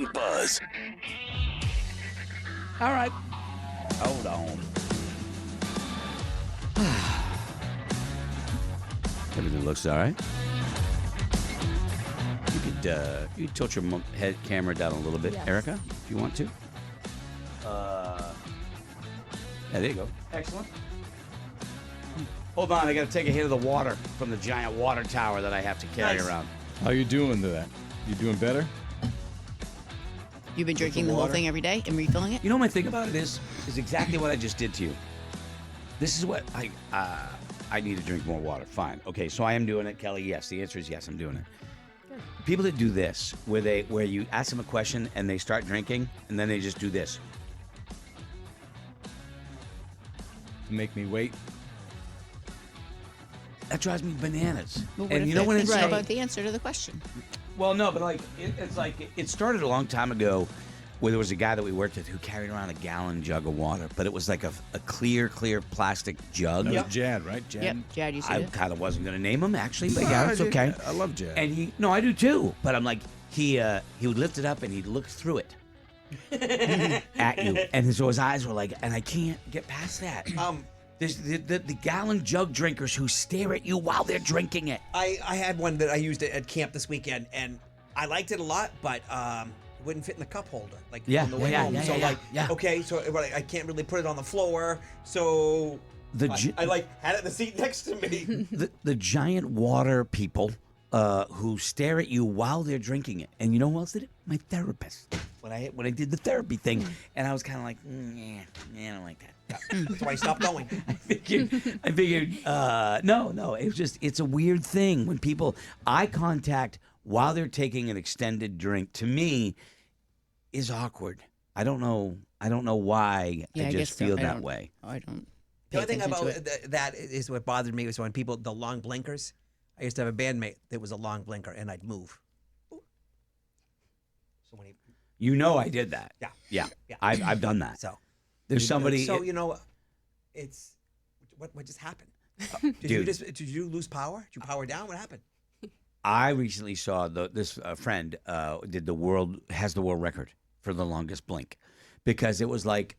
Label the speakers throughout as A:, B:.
A: Morning Buzz.
B: All right. Hold on. Everything looks all right. You could tilt your head camera down a little bit,
C: Yes.
B: Erica, if you want to. Yeah, there you go. Excellent. Hold on, I got to take a hit of the water from the giant water tower that I have to carry around.
D: How you doing to that? You doing better?
C: You've been drinking the whole thing every day and refilling it?
B: You know, my thing about it is exactly what I just did to you. This is what I need to drink more water. Fine. Okay, so I am doing it, Kelly. Yes, the answer is yes, I'm doing it.
C: Good.
B: People that do this, where you ask them a question and they start drinking, and then they just do this.
D: To make me wait?
B: That drives me bananas.
C: Well, what
B: and
C: if
B: you know when it's
C: right about the answer to the question?
B: Well, no, but like it's like it started a long time ago, where there was a guy that we worked with who carried around a gallon jug of water, but it was like a clear plastic jug.
D: That was Jad, right? Jad?
C: Yep, Jad, you said
B: I
C: it.
B: kind of wasn't going to name him actually, but yeah, it's okay.
D: I love Jad.
B: And no, I do too. But I'm like, he would lift it up and he'd look through it at you, and so his eyes were like, and I can't get past that. There's the gallon jug drinkers who stare at you while they're drinking it.
E: I had one that I used at camp this weekend, and I liked it a lot, but it wouldn't fit in the cup holder. Like on the way home. Okay, so I can't really put it on the floor. So I had it in the seat next to me.
B: The giant water people who stare at you while they're drinking it. And you know who else did it? My therapist. When I did the therapy thing, and I was kind of like, I don't like that.
E: So I stopped going.
B: I figured, no. It's a weird thing when people eye contact while they're taking an extended drink. To me, is awkward. I don't know why.
C: Yeah,
B: I just feel that
C: don't-
B: way.
C: I don't.
E: The only thing
C: pay
E: about
C: attention to it.
E: that is what bothered me was when the long blinkers. I used to have a bandmate that was a long blinker, and I'd move. So when
B: I did that. Yeah. I've done that.
E: So
B: There's somebody.
E: So it's what just happened? Did you lose power? Did you power down? What happened?
B: I recently saw this friend has the world record for the longest blink, because it was like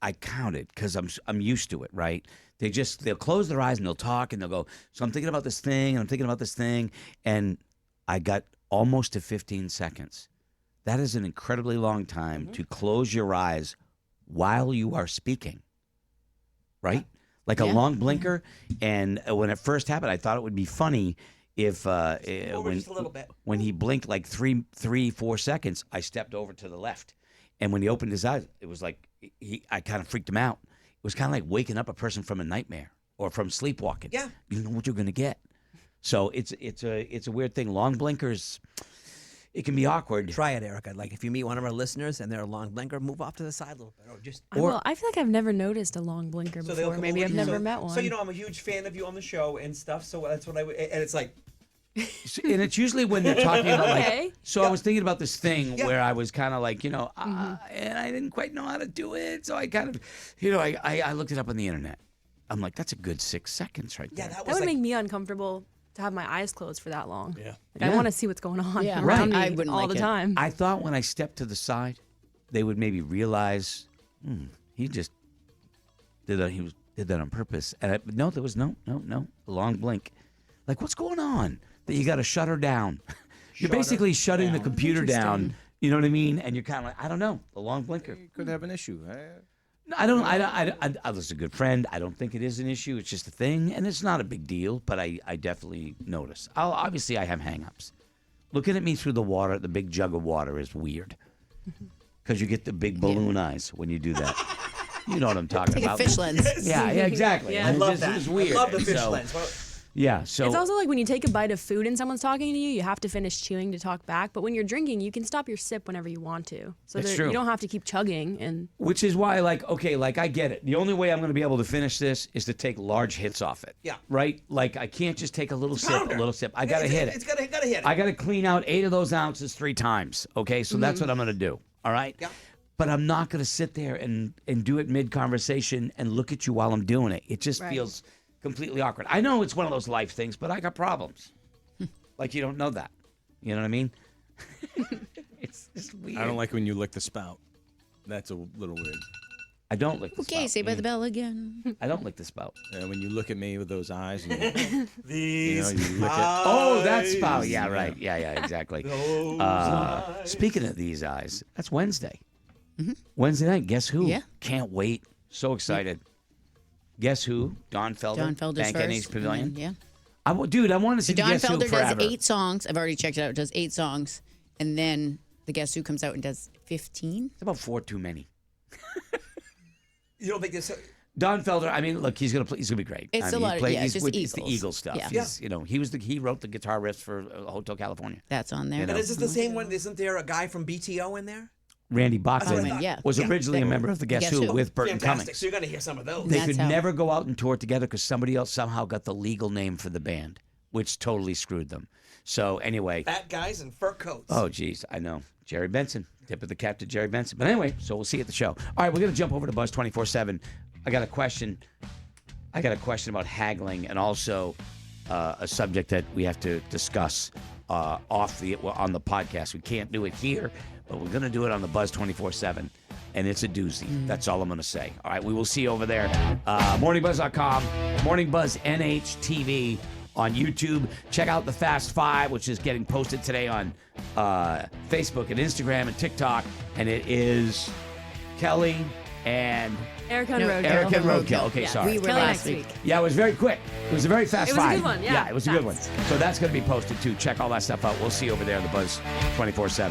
B: I counted, because I'm used to it, right? They'll close their eyes and they'll talk and they'll go, so I'm thinking about this thing and I'm thinking about this thing, and I got almost to 15 seconds. That is an incredibly long time to close your eyes while you are speaking, right? Like a long blinker. And when it first happened, I thought it would be funny if
E: just a little bit.
B: when he blinked like 4 seconds, I stepped over to the left. And when he opened his eyes, it was like I kind of freaked him out. It was kind of like waking up a person from a nightmare or from sleepwalking.
E: Yeah.
B: You know what you're going to get. So it's a weird thing. Long blinkers, it can be awkward.
E: Try it, Erica. Like if you meet one of our listeners and they're a long blinker, move off to the side a little bit, or just.
F: I feel like I've never noticed a long blinker
E: So they'll
F: before.
E: come
F: Maybe
E: over
F: I've
E: to you.
F: never met one.
E: So I'm a huge fan of you on the show and stuff. So that's what and it's like.
B: And it's usually when they're talking about
F: Okay.
B: like. So I was thinking about this thing
E: Yeah.
B: where I was kind of like, and I didn't quite know how to do it. So I kind of, I looked it up on the internet. I'm like, that's a good 6 seconds right there.
E: Yeah, that
F: that
E: was
F: would
E: like.
F: make me uncomfortable to have my eyes closed for that long.
D: Yeah.
F: I want to see what's going on
C: Yeah,
F: around
C: right. I
F: me
C: wouldn't
F: all
C: like
F: the
C: it.
F: time.
B: I thought when I stepped to the side, they would maybe realize he just did that on purpose. And no, there was no a long blink. Like, what's going on? That you got to shut her down. You're basically shutting the computer down. You know what I mean? And you're kind of like, I don't know, the long blinker.
D: You could have an issue.
B: No, I was a good friend. I don't think it is an issue. It's just a thing, and it's not a big deal. But I definitely notice. Obviously, I have hang-ups. Looking at me through the water, the big jug of water, is weird. Because you get the big balloon eyes when you do that. You know what I'm talking
C: Take a
B: about.
C: fish lens.
B: Yeah, exactly.
F: Yeah.
E: I love
B: It's
E: that.
B: just weird.
E: I love the fish
B: So,
E: lens. Well,
B: Yeah, so
F: It's also like when you take a bite of food and someone's talking to you, you have to finish chewing to talk back. But when you're drinking, you can stop your sip whenever you want to. So
B: That's true.
F: you don't have to keep chugging. And
B: which is why, I get it. The only way I'm going to be able to finish this is to take large hits off it.
E: Yeah.
B: Right? Like, I can't just take a little sip,
E: pounder.
B: a little sip. I got to hit it.
E: It's gotta hit it.
B: I got to clean out 8 of those ounces 3 times. Okay, so that's what I'm going to do. All right?
E: Yeah.
B: But I'm not going to sit there and do it mid-conversation and look at you while I'm doing it. It just feels completely awkward. I know it's one of those life things, but I got problems. Like, you don't know that. You know what I mean? It's just weird.
D: I don't like when you lick the spout. That's a little weird.
B: I don't lick the spout.
C: Okay, Saved by the Bell again.
B: I don't lick the spout.
D: When you look at me with those eyes, and
E: These
D: you lick it.
B: Oh, that spout. Yeah, right. Yeah, exactly. Speaking of these eyes, that's Wednesday. Wednesday night. Guess who?
C: Yeah.
B: Can't wait. So excited. Guess who? Don Felder.
C: Don Felder's
B: Bank
C: first.
B: NH Pavilion.
C: Yeah.
B: Dude, I want to see
C: So
B: the
C: Don
B: Guess Who
C: Felder
B: forever.
C: does 8 songs. I've already checked it out. It does 8 songs. And then the Guess Who comes out and does 15.
B: It's about 4 too many.
E: You don't think this?
B: Don Felder. I mean, look, he's gonna play. He's gonna be great.
C: It's
B: I
C: a
B: mean,
C: lot of- yeah, it's just
B: it's the
C: Eagles.
B: Eagle stuff.
C: Yeah.
B: He's, he wrote the guitar riffs for Hotel California.
C: That's on there.
B: You know.
E: And is this the same one? Isn't there a guy from BTO in there?
B: Randy
E: That's what I
B: Bachman
E: thought.
C: yeah.
B: was originally a member of the Guess Who with Burton
E: Fantastic.
B: Cummings.
E: So you're gonna hear some of those.
B: They
C: That's
B: could
C: how-
B: never go out and tour together because somebody else somehow got the legal name for the band, which totally screwed them. So anyway,
E: Fat guys in fur coats.
B: oh geez, I know Jerry Benson, tip of the cap to Jerry Benson. But anyway, so we'll see you at the show. All right, we're gonna jump over to Buzz 24/7. I got a question about haggling and also a subject that we have to discuss on the podcast. We can't do it here, but we're gonna do it on the Buzz 24/7. And it's a doozy. That's all I'm going to say. All right, we will see you over there. MorningBuzz.com, Morning Buzz NHTV on YouTube. Check out the Fast Five, which is getting posted today on Facebook and Instagram and TikTok. And it is Kelly and
F: Erica and
C: No,
F: Roadkill.
B: Erica and Roadkill. Okay,
F: Yeah.
B: sorry.
C: We were
F: Kelly
C: last
F: next
C: week.
F: week.
B: Yeah, it was very quick. It was a very fast
F: It was a
B: five.
F: good one, yeah.
B: it was a good one.
F: Fast.
B: So that's going to be posted too. Check all that stuff out. We'll see you over there on the Buzz 24/7.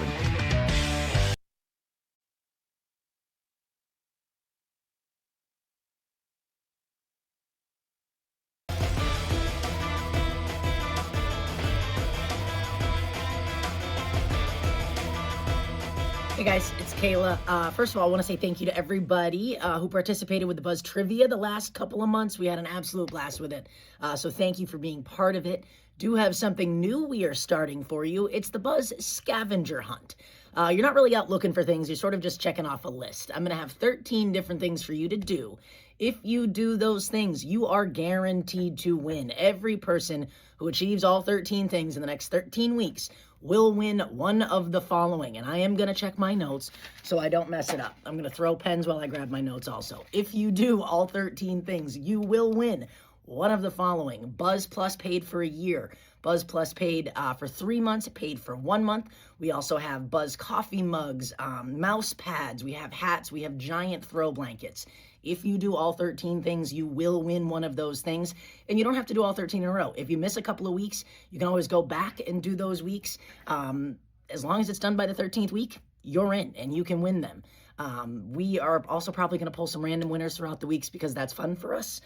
A: Hey guys, it's Kayla. First of all, I want to say thank you to everybody who participated with the Buzz Trivia the last couple of months. We had an absolute blast with it. So thank you for being part of it. Do have something new we are starting for you. It's the Buzz Scavenger Hunt. You're not really out looking for things. You're sort of just checking off a list. I'm going to have 13 different things for you to do. If you do those things, you are guaranteed to win. Every person who achieves all 13 things in the next 13 weeks will win one of the following. And I am going to check my notes so I don't mess it up. I'm going to throw pens while I grab my notes also. If you do all 13 things, you will win one of the following. Buzz Plus paid for a year. Buzz Plus paid for 3 months, paid for 1 month. We also have Buzz coffee mugs, mouse pads. We have hats. We have giant throw blankets. If you do all 13 things, you will win one of those things. And you don't have to do all 13 in a row. If you miss a couple of weeks, you can always go back and do those weeks. As long as it's done by the 13th week, you're in and you can win them. We are also probably going to pull some random winners throughout the weeks because that's fun for us.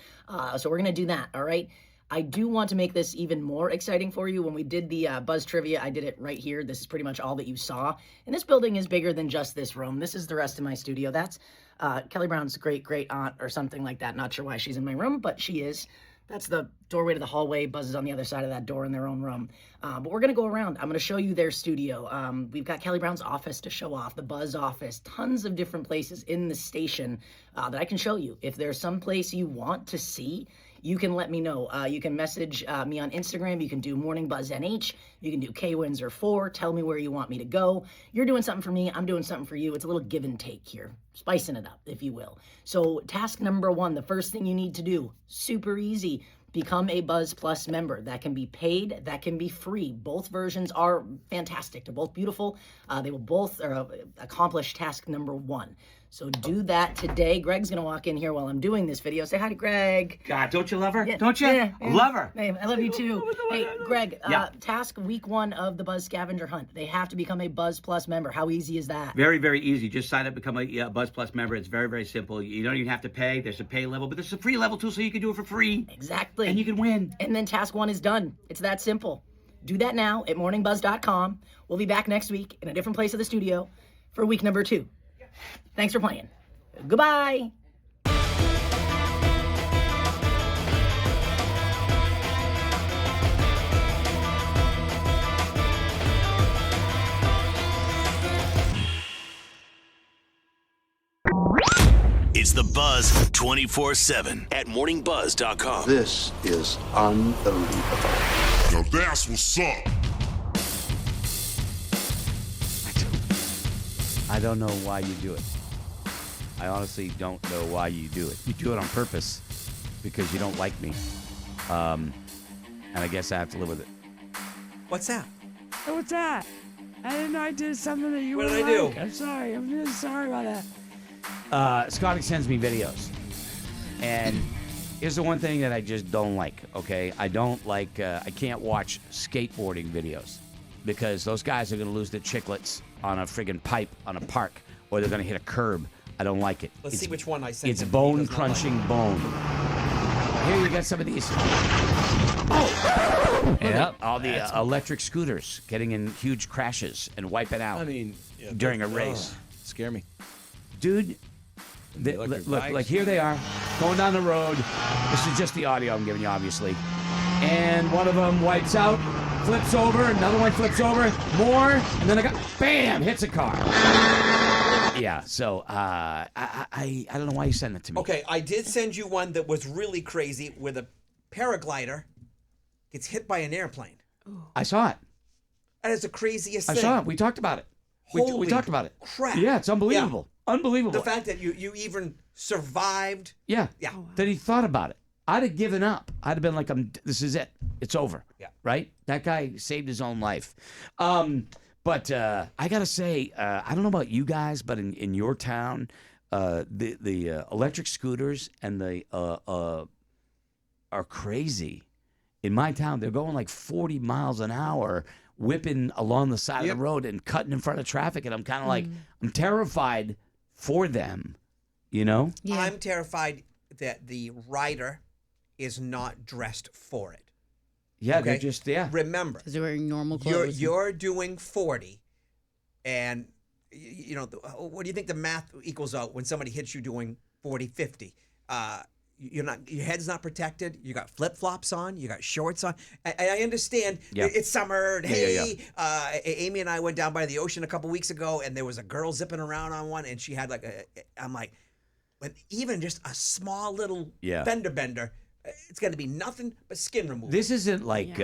A: So we're going to do that, all right? I do want to make this even more exciting for you. When we did the Buzz Trivia, I did it right here. This is pretty much all that you saw. And this building is bigger than just this room. This is the rest of my studio. That's Kelly Brown's great aunt or something like that. Not sure why she's in my room, but she is. That's the doorway to the hallway. Buzz is on the other side of that door in their own room. But we're going to go around. I'm going to show you their studio. We've got Kelly Brown's office to show off, the Buzz office, tons of different places in the station that I can show you. If there's some place you want to see, you can let me know. You can message me on Instagram. You can do Morning Buzz NH. You can do K Windsor 4. Tell me where you want me to go. You're doing something for me. I'm doing something for you. It's a little give and take here. Spicing it up, if you will. So task number 1, the first thing you need to do, super easy. Become a Buzz Plus member. That can be paid, that can be free. Both versions are fantastic. They're both beautiful. They will both accomplish task number 1. So do that today. Greg's going to walk in here while I'm doing this video. Say hi to Greg.
B: God, don't you love her?
A: Yeah,
B: Don't you?
A: yeah,
B: I love her.
A: Hey, I love you too. Hey, Greg,
B: Yeah.
A: task week 1 of the Buzz Scavenger Hunt. They have to become a Buzz Plus member. How easy is that?
B: Very, very easy. Just sign up, become a Buzz Plus member. It's very, very simple. You don't even have to pay. There's a pay level, but there's a free level too, so you can do it for free.
A: Exactly.
B: And you can win.
A: And then task 1 is done. It's that simple. Do that now at morningbuzz.com. We'll be back next week in a different place of the studio for week number 2. Thanks for playing. Goodbye.
G: It's the Buzz 24/7 at morningbuzz.com.
H: This is unbelievable.
I: Yo, that's what's up.
B: I don't know why you do it. I honestly don't know why you do it. You do it on purpose because you don't like me. And I guess I have to live with it.
E: What's that?
B: Oh, what's that? I didn't know I did something that you
E: What
B: would
E: did I
B: like.
E: do?
B: I'm sorry. I'm really sorry about that. Scotty sends me videos. And here's the one thing that I just don't like, okay? I don't like, I can't watch skateboarding videos because those guys are going to lose their chiclets on a friggin' pipe on a park or they're going to hit a curb. I don't like it.
E: Let's see which one I sent
B: It's
E: him. He
B: bone
E: does not
B: crunching
E: like.
B: bone. Here you got some of these. Oh! Yep. All the electric scooters getting in huge crashes and wiping out
D: I mean, yeah,
B: during a race.
D: Scare me.
B: Dude,
D: electric
B: look,
D: bikes.
B: like here they are going down the road. This is just the audio I'm giving you, obviously. And one of them wipes out, flips over, another one flips over, more, and then bam, hits a car. Yeah, so I don't know why you sent it to me.
E: Okay, I did send you one that was really crazy where the paraglider gets hit by an airplane.
B: I saw it.
E: That is the craziest
B: I
E: thing.
B: saw it. We talked about it. We
E: Holy
B: talked about it.
E: crap.
B: Yeah, it's unbelievable. Unbelievable.
E: The fact that you even survived.
B: Yeah.
E: Yeah.
B: That he thought about it. I'd have given up. I'd have been like, this is it. It's over.
E: Yeah.
B: Right? That guy saved his own life. But I got to say, I don't know about you guys, but in your town, the electric scooters and the are crazy. In my town, they're going like 40 miles an hour, whipping along the side of the road and cutting in front of traffic. And I'm kind of like, I'm terrified for them, you know?
C: Yeah.
E: I'm terrified that the rider is not dressed for it.
B: Yeah,
E: Okay.
B: they're just,
E: Remember,
C: Because they're wearing normal clothes.
E: you're doing 40, and you know what do you think the math equals out when somebody hits you doing 40, 50? You're not, your head's not protected. You got flip flops on. You got shorts on. I understand.
B: Yeah.
E: It's summer. And
B: Yeah,
E: Amy and I went down by the ocean a couple weeks ago, and there was a girl zipping around on one, and she had like I'm like, when even just a small little fender bender, it's going to be nothing but skin removal.
B: This isn't like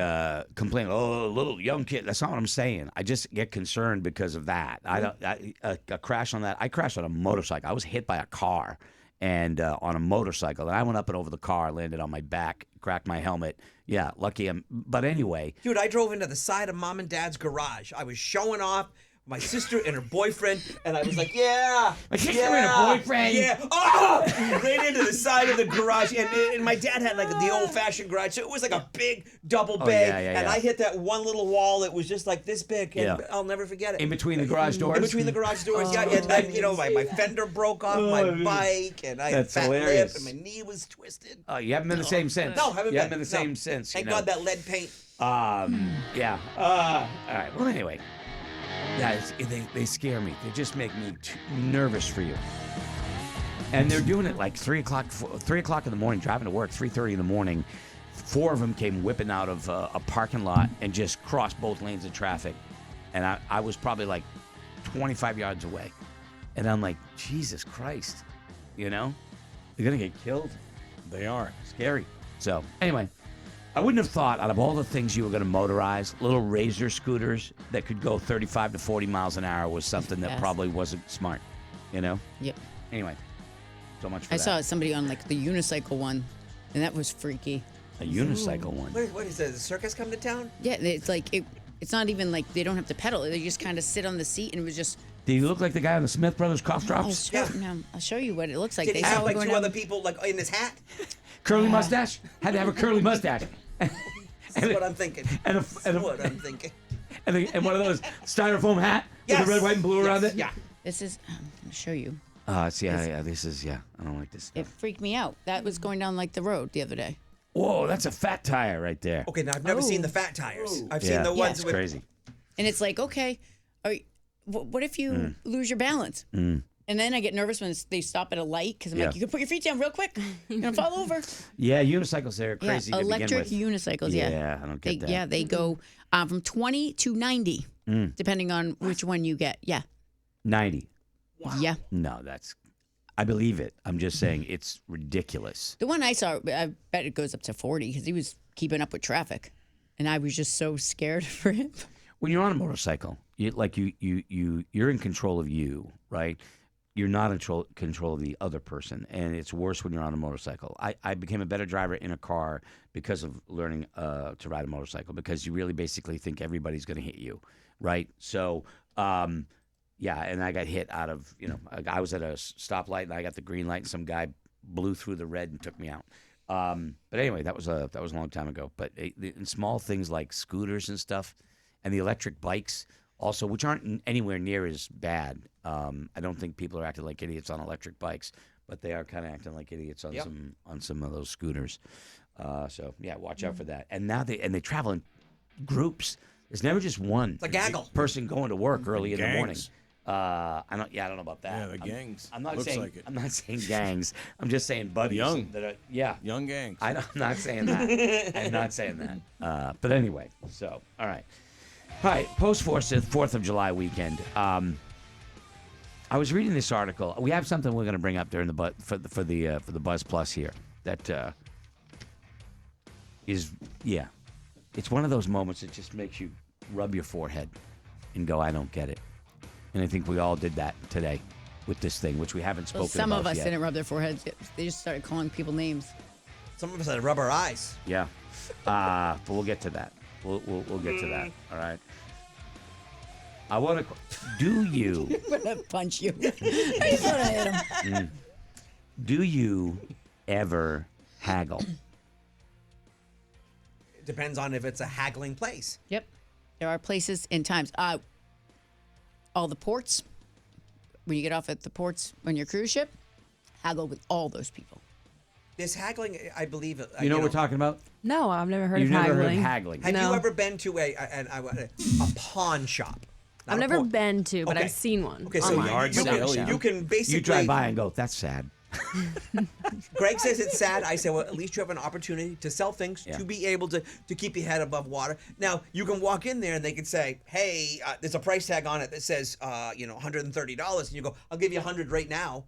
B: complaining, oh, little young kid. That's not what I'm saying. I just get concerned because of that. A crash on that. I crashed on a motorcycle. I was hit by a car and on a motorcycle. And I went up and over the car, landed on my back, cracked my helmet. Yeah, lucky. But anyway.
E: Dude, I drove into the side of mom and dad's garage. I was showing off my sister and her boyfriend, and I was like, yeah.
B: My sister and her boyfriend.
E: Yeah. Oh! Ran into the side of the garage, and my dad had like the old-fashioned garage, so it was like a big double bay, and I hit that one little wall that was just like this big, and I'll never forget it.
B: In between the garage doors?
E: In between the garage doors, yeah. And then, you know, my fender broke off my bike, and I had a
B: That's
E: fat
B: hilarious.
E: lip, and my knee was twisted.
B: Oh, you haven't been the same since.
E: No, haven't
B: you
E: been.
B: haven't been the same since.
E: Thank
B: you know.
E: God that lead paint.
B: Yeah. All right. Well, anyway. Guys, they scare me. They just make me nervous for you. And they're doing it like 3 o'clock in the morning, driving to work, 3:30 in the morning. 4 of them came whipping out of a parking lot and just crossed both lanes of traffic. And I was probably like 25 yards away. And I'm like, Jesus Christ. You know? They're going to get killed.
D: They are.
B: Scary. So, anyway. I wouldn't have thought out of all the things you were going to motorize, little razor scooters that could go 35 to 40 miles an hour was something that probably wasn't smart, you know?
C: Yep.
B: Anyway, so much for
C: I
B: that.
C: saw somebody on like the unicycle one, and that was freaky.
B: A unicycle one.
E: What is that? The circus come to town?
C: Yeah, it's like it's not even like they don't have to pedal. They just kind of sit on the seat, and it was just.
B: Do you look like the guy on the Smith Brothers cough drops?
C: I'll show you what it looks like.
E: Did he
C: They
E: have
C: saw
E: like
C: going
E: 2
C: down-
E: other people like in his hat?
B: Curly mustache? Had to have a curly mustache.
E: That's what I'm thinking.
B: That's
E: what I'm thinking.
B: And one of those styrofoam hat with the red, white, and blue around it?
E: Yeah.
C: This is. I'm gonna show you.
B: This is, I don't like this
C: It
B: stuff.
C: freaked me out. That was going down like the road the other day.
B: Whoa, that's a fat tire right there.
E: Okay, now I've never seen the fat tires. I've
B: Yeah,
E: seen the ones
B: it's
E: with
B: crazy.
C: And it's like, okay, what if you lose your balance? And then I get nervous when they stop at a light because I'm like, you can put your feet down real quick. You're going to fall over.
B: Yeah, unicycles, they're crazy to
C: electric
B: begin with.
C: unicycles,
B: Yeah, I don't get that.
C: Yeah, they go from 20 to 90, depending on which one you get. Yeah.
B: 90.
C: Yeah.
B: No, I believe it. I'm just saying it's ridiculous.
C: The one I saw, I bet it goes up to 40 because he was keeping up with traffic. And I was just so scared for him.
B: When you're on a motorcycle, you're in control of you. right? You're not in control of the other person, and it's worse when you're on a motorcycle. I became a better driver in a car because of learning to ride a motorcycle, because you really basically think everybody's going to hit you, right? So, yeah, and I got hit out of, I was at a stoplight and I got the green light and some guy blew through the red and took me out. But anyway, that was a long time ago. But in small things like scooters and stuff, and the electric bikes also, which aren't anywhere near as bad. I don't think people are acting like idiots on electric bikes, but they are kind of acting like idiots on some of those scooters. So yeah, watch out for that. And now they travel in groups. There's never just one
E: It's a gaggle.
B: person going to work early in the morning.
D: Gangs.
B: I don't know about that.
D: Yeah, the gangs.
B: I'm not
D: Looks
B: saying
D: like it.
B: I'm not saying gangs. I'm just saying buddies.
D: Young.
B: That are, yeah.
D: Young gangs.
B: I'm not saying that. I'm not saying that. But anyway, so all right. All right, post 4th of July weekend. I was reading this article. We have something we're going to bring up during the for the Buzz Plus here. That is, yeah, it's one of those moments that just makes you rub your forehead and go, I don't get it. And I think we all did that today with this thing, which we haven't spoken about
C: Some of us
B: yet.
C: didn't rub their foreheads. They just started calling people names.
E: Some of us had to rub our eyes.
B: Yeah, but we'll get to that. We'll get to that. All right. I want to. Do you?
C: I'm gonna punch you. I just want to hit him.
B: Do you ever haggle?
E: It depends on if it's a haggling place.
C: Yep. There are places and times. All the ports, when you get off at the ports on your cruise ship, haggle with all those people.
E: This haggling, I believe.
B: You know what we're talking about?
F: No, I've never heard
B: You've
F: of
B: never
F: haggling.
B: heard of haggling?
E: Have
F: No.
E: you ever been to a pawn shop? Not
F: I've
E: a
F: never
E: pawn-
F: been to, but
E: Okay.
F: I've seen one.
E: Okay, so
F: online.
D: yard
E: you,
D: sale,
E: can,
D: yeah.
E: you can basically.
B: You drive by and go, that's sad.
E: Greg says it's sad. I say, well, at least you have an opportunity to sell things,
B: Yeah.
E: to be able to keep your head above water. Now, you can walk in there and they can say, hey, there's a price tag on it that says, $130. And you go, I'll give you $100 right now.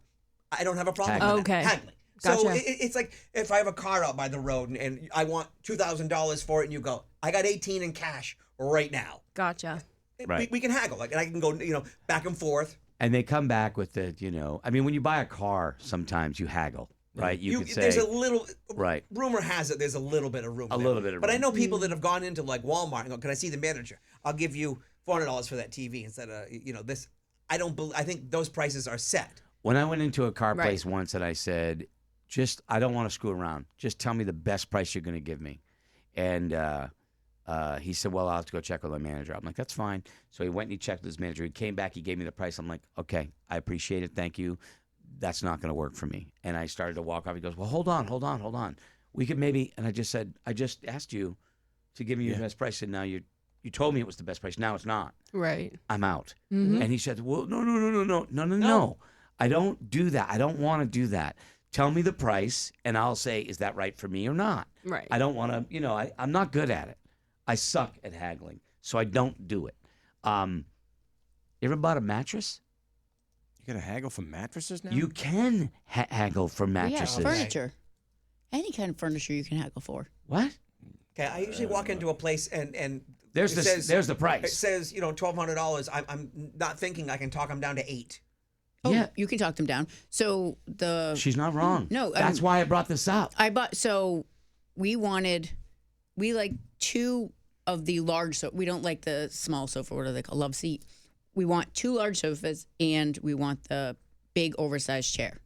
E: I don't have a problem
B: Haggling.
E: with that.
F: Okay.
E: Haggling. So
F: Gotcha.
E: it's like if I have a car out by the road and I want $2,000 for it and you go, I got 18 in cash right now.
F: Gotcha.
B: Right.
E: We can haggle. Like, and I can go, back and forth.
B: And they come back with the, I mean, when you buy a car, sometimes you haggle, right? You could say,
E: There's a little,
B: right.
E: Rumor has it there's a little bit of room.
B: A
E: there.
B: little bit of
E: But I
B: room.
E: know people that have gone into like Walmart and go, "Can I see the manager? I'll give you $400 for that TV instead of this." I think those prices are set.
B: When I went into a car
F: Right.
B: place once and I said, I don't want to screw around. Just tell me the best price you're going to give me. And he said, well, I'll have to go check with my manager. I'm like, that's fine. So he went and he checked with his manager. He came back. He gave me the price. I'm like, okay, I appreciate it. Thank you. That's not going to work for me. And I started to walk off. He goes, well, hold on. We could maybe, and I just said, I just asked you to give me your best price. And now you told me it was the best price. Now it's not.
F: Right.
B: I'm out. And he said, well, no. I don't do that. I don't want to do that. Tell me the price, and I'll say, is that right for me or not?
F: Right.
B: I don't want to, I'm not good at it. I suck at haggling, so I don't do it. You ever bought a mattress?
D: You got to haggle for mattresses now?
B: You can haggle for mattresses.
C: Yeah, furniture. Any kind of furniture you can haggle for.
B: What?
E: Okay, I usually walk into a place and
B: There's
E: it
B: the price.
E: It says $1,200. I'm not thinking I can talk them down to $800.
C: Oh,
B: Yeah.
C: you can talk them down. So
B: She's not wrong.
C: No,
B: That's why I brought this up.
C: we like two of the large we don't like the small sofa, what are they called? Love seat. We want two large sofas and we want the big oversized chair.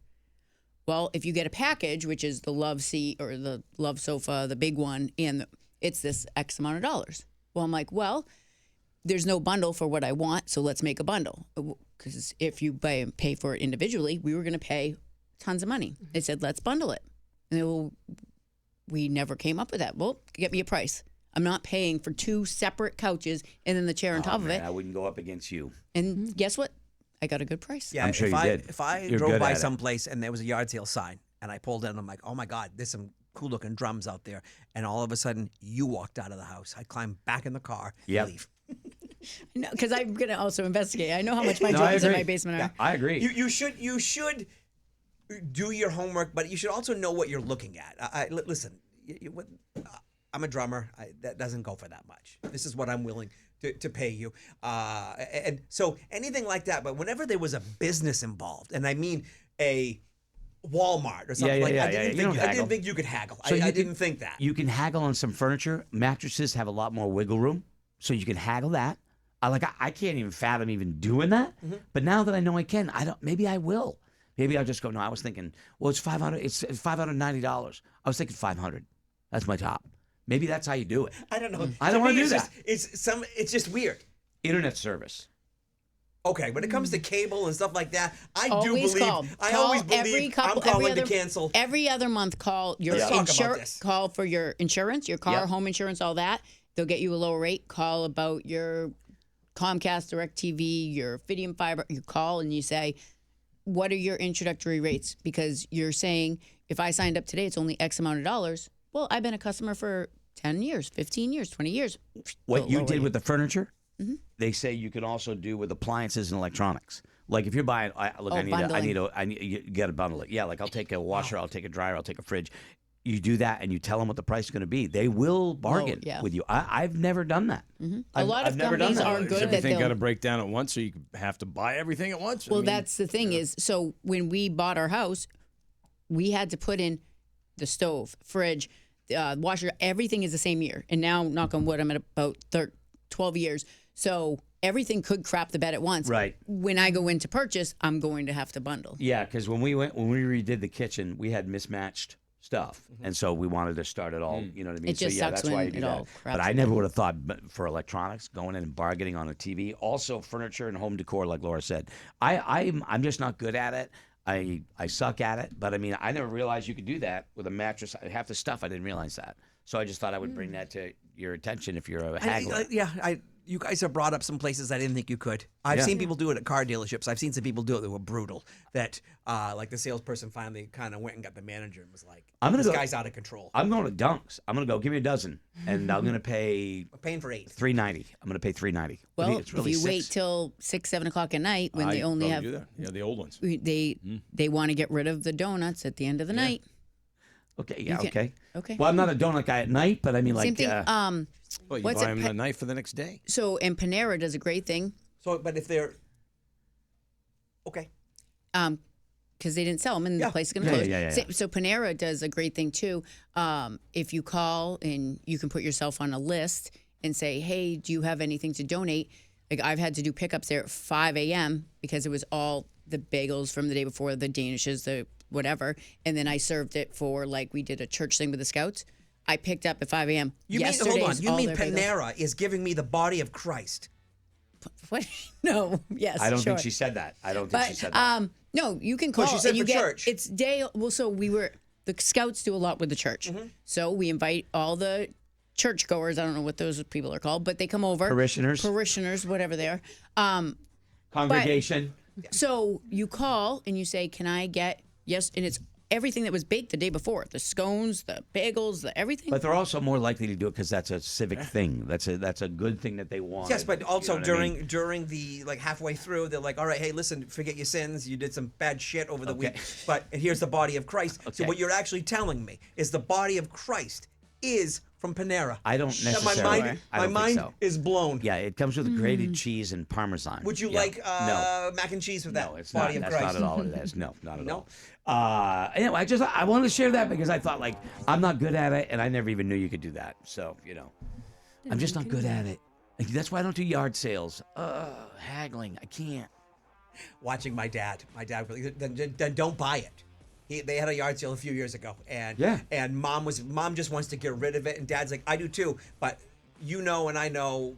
C: Well, if you get a package, which is the love seat or the love sofa, the big one, and it's this X amount of dollars. Well, I'm like, well, there's no bundle for what I want, so let's make a bundle. Because if you pay for it individually, we were going to pay tons of money. They said, let's bundle it. And we never came up with that. Well, get me a price. I'm not paying for two separate couches and then the chair on top of it.
B: I wouldn't go up against you.
C: And guess what? I got a good price.
E: Yeah,
B: I'm sure
E: if
B: you
E: I,
B: did.
E: If I
B: You're
E: drove
B: good
E: by
B: at it.
E: someplace and there was a yard sale sign and I pulled in and I'm like, oh my God, there's some cool looking drums out there. And all of a sudden you walked out of the house. I climbed back in the car
B: Yep.
E: and leave.
C: No, because I'm going to also investigate. I know how much my
B: No, I
C: drums in
B: agree.
C: my basement are.
B: I agree.
E: You should do your homework, but you should also know what you're looking at. Listen, I'm a drummer. That doesn't go for that much. This is what I'm willing to pay you. And so anything like that. But whenever there was a business involved, and I mean a Walmart or something I didn't think you could haggle.
B: So
E: I didn't think that.
B: You can haggle on some furniture. Mattresses have a lot more wiggle room, so you can haggle that. I can't even fathom even doing that. But now that I know I can, maybe I will. Maybe I'll just go, no, I was thinking, well, it's $500. It's $590. I was thinking $500. That's my top. Maybe that's how you do it.
E: I don't know.
B: I don't want to do that.
E: It's just weird.
B: Internet service.
E: Okay, when it comes to cable and stuff like that, I
C: Always
E: do believe.
C: call.
E: I
C: Call
E: always believe I'm calling to cancel.
C: Every other month, call your
E: Let's talk about this.
C: Call for your insurance, your car,
B: Yep.
C: home insurance, all that. They'll get you a lower rate. Call about your Comcast, DirecTV, your Fidium Fiber. You call and you say, what are your introductory rates? Because you're saying, if I signed up today, it's only X amount of dollars. Well, I've been a customer for 10 years, 15 years, 20 years.
B: What you did with the furniture, they say you can also do with appliances and electronics. Like if you're buying, you got to bundle it. Yeah, like I'll take a washer, I'll take a dryer, I'll take a fridge. You do that and you tell them what the price is going to be. They will bargain with you. I've never done that.
C: A lot of companies are good that
D: Everything
C: they'll.
D: got to break down at once, so you have to buy everything at once.
C: Well, that's the thing is, so when we bought our house, we had to put in the stove, fridge, washer, everything is the same year. And now, knock on wood, I'm at about 12 years. So everything could crap the bed at once.
B: Right.
C: When I go in to purchase, I'm going to have to bundle.
B: Yeah, because when we redid the kitchen, we had mismatched stuff, and so we wanted to start it all. You know what I mean?
C: It just
B: so yeah,
C: sucks
B: that's why
C: when
B: you do
C: it
B: that.
C: all craps
B: But I never would have thought for electronics going in and bargaining on a TV. Also, furniture and home decor, like Laura said. I'm just not good at it. I suck at it. But I mean, I never realized you could do that with a mattress. Half the stuff I didn't realize that. So I just thought I would bring that to your attention if you're a haggler.
E: You guys have brought up some places I didn't think you could. I've seen people do it at car dealerships. I've seen some people do it that were brutal. That, like the salesperson finally kind of went and got the manager and was like, "This guy's out of control."
B: I'm going to Dunks. I'm going to go give me a dozen, and I'm going to pay.
E: I'm paying for 8.
B: $3.90. I'm going to pay $3.90.
C: Well,
B: it's really
C: if you wait
B: $6.
C: till 6, 7 o'clock at night when they only have,
D: do that. Yeah, the old ones.
C: they want to get rid of the donuts at the end of the night.
B: Okay, yeah,
C: can-
B: okay.
C: okay.
B: Well, I'm not a donut guy at night, but I mean, like,
C: Same thing.
D: Well, you
C: What's
D: buy
C: it,
D: them a knife for the next day.
C: So, and Panera does a great thing.
E: So, but if they're okay,
C: because they didn't sell them and the place is going to close.
B: Yeah.
C: So Panera does a great thing too. If you call and you can put yourself on a list and say, hey, do you have anything to donate? Like I've had to do pickups there at 5 a.m. because it was all the bagels from the day before, the Danishes, the whatever. And then I served it for, like, we did a church thing with the Scouts. I picked up at 5 a.m.
E: You mean Panera is giving me the body of Christ?
C: What? No. Yes.
B: I don't
C: sure.
B: think she said that.
C: No, you can call.
E: Well, she said
C: and you
E: for
C: get,
E: church.
C: It's day. Well, so the Scouts do a lot with the church. So we invite all the churchgoers. I don't know what those people are called, but they come over. Parishioners, whatever they are.
B: Congregation.
C: So you call and you say, can I get, yes, and it's everything that was baked the day before, the scones, the bagels, the everything.
B: But they're also more likely to do it because that's a civic thing. That's a good thing that they want.
E: Yes, but also during the, like, halfway through, they're like, all right, hey, listen, forget your sins. You did some bad shit over the week, but here's the body of Christ. So what you're actually telling me is the body of Christ is from Panera.
B: I don't necessarily.
E: My mind is blown.
B: Yeah, it comes with grated cheese and Parmesan.
E: Would you like mac and cheese with that?
B: No, it's
E: body
B: not.
E: Of
B: That's
E: Christ?
B: not at all what it is. No, not at all. Anyway, I wanted to share that because I thought, like, I'm not good at it, and I never even knew you could do that. So, I'm just not good at it. That's why I don't do yard sales. Haggling, I can't.
E: Watching my dad, then don't buy it. They had a yard sale a few years ago, and mom just wants to get rid of it, and dad's like, I do too, but and I know,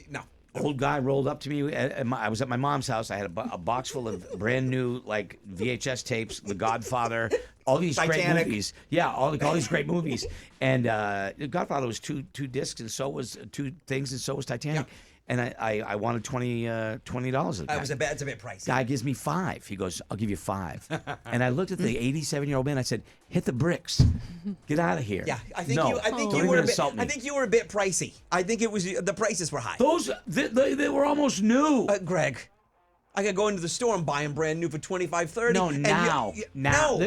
E: no.
B: Old guy rolled up to me. I was at my mom's house. I had a box full of brand new, like, VHS tapes, The Godfather, all these
E: Titanic.
B: great movies. Yeah, all these great movies. And The Godfather was two discs, and so was two things, and so was Titanic. Yeah. And I wanted $20.
E: It's a bit pricey.
B: Guy gives me $5. He goes, I'll give you $5. And I looked at the 87-year-old man. I said, hit the bricks. Get out of here.
E: Yeah, I think
B: don't
E: you were
B: even insult me.
E: I think you were a bit pricey. I think it was the prices were high.
B: Those they were almost new.
E: Greg, I could go into the store and buy them brand new for $25-$30.
B: No,
E: and
B: now.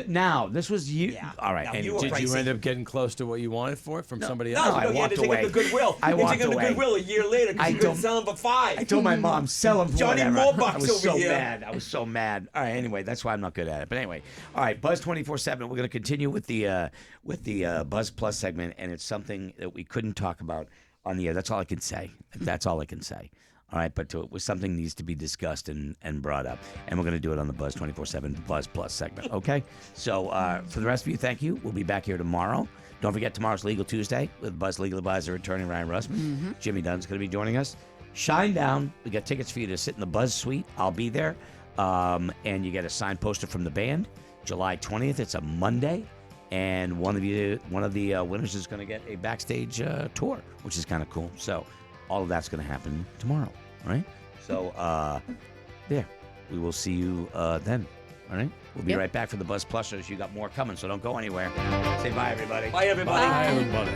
B: Now. This was you.
E: Yeah.
B: All right.
E: Now,
B: anyway.
E: you were
D: Did you
E: pricey.
D: end up getting close to what you wanted for it from somebody
E: No,
D: else?
B: I
E: you had
B: walked
E: to take
B: away.
E: them to Goodwill.
B: I
E: You
B: walked
E: take them to
B: away.
E: Goodwill a year later because
B: I
E: you couldn't
B: don't-
E: sell them for $5.
B: I told my mom, sell them for
E: Johnny
B: whatever.
E: Moorbucks
B: I was
E: over
B: so
E: here.
B: mad. I was so mad. All right, anyway, that's why I'm not good at it. But anyway, all right, Buzz 24/7. We're going to continue with the Buzz Plus segment, and it's something that we couldn't talk about on the air. That's all I can say. That's all I can say. All right, but it was something needs to be discussed and brought up, and we're going to do it on the Buzz 24/7 Buzz Plus segment. Okay, so for the rest of you, thank you. We'll be back here tomorrow. Don't forget tomorrow's Legal Tuesday with Buzz Legal Advisor Attorney Ryan Russman. Jimmy Dunn's going to be joining us. Shine down. We got tickets for you to sit in the Buzz Suite. I'll be there, and you get a signed poster from the band. July 20th. It's a Monday. And one of the winners is going to get a backstage tour, which is kind of cool. So all of that's going to happen tomorrow, right? So there, we will see you then. All right, we'll be right back for the Buzz Plushers. You got more coming, so don't go anywhere. Say bye, everybody.
E: Bye, everybody.
D: Hi, everybody.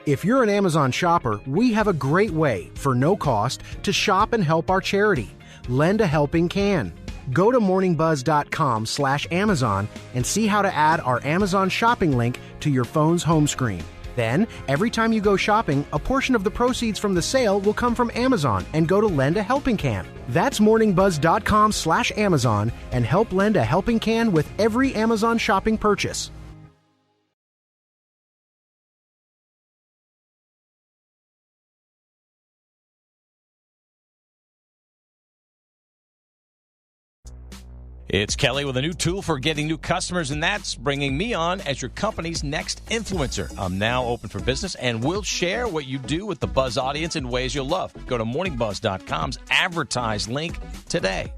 I: If you're an Amazon shopper, we have a great way, for no cost, to shop and help our charity. Lend a Helping Can. Go to morningbuzz.com/Amazon and see how to add our Amazon shopping link to your phone's home screen. Then, every time you go shopping, a portion of the proceeds from the sale will come from Amazon and go to Lend a Helping Can. That's morningbuzz.com/Amazon and help lend a helping can with every Amazon shopping purchase.
J: It's Kelly with a new tool for getting new customers, and that's bringing me on as your company's next influencer. I'm now open for business, and we'll share what you do with the Buzz audience in ways you'll love. Go to morningbuzz.com's advertise link today.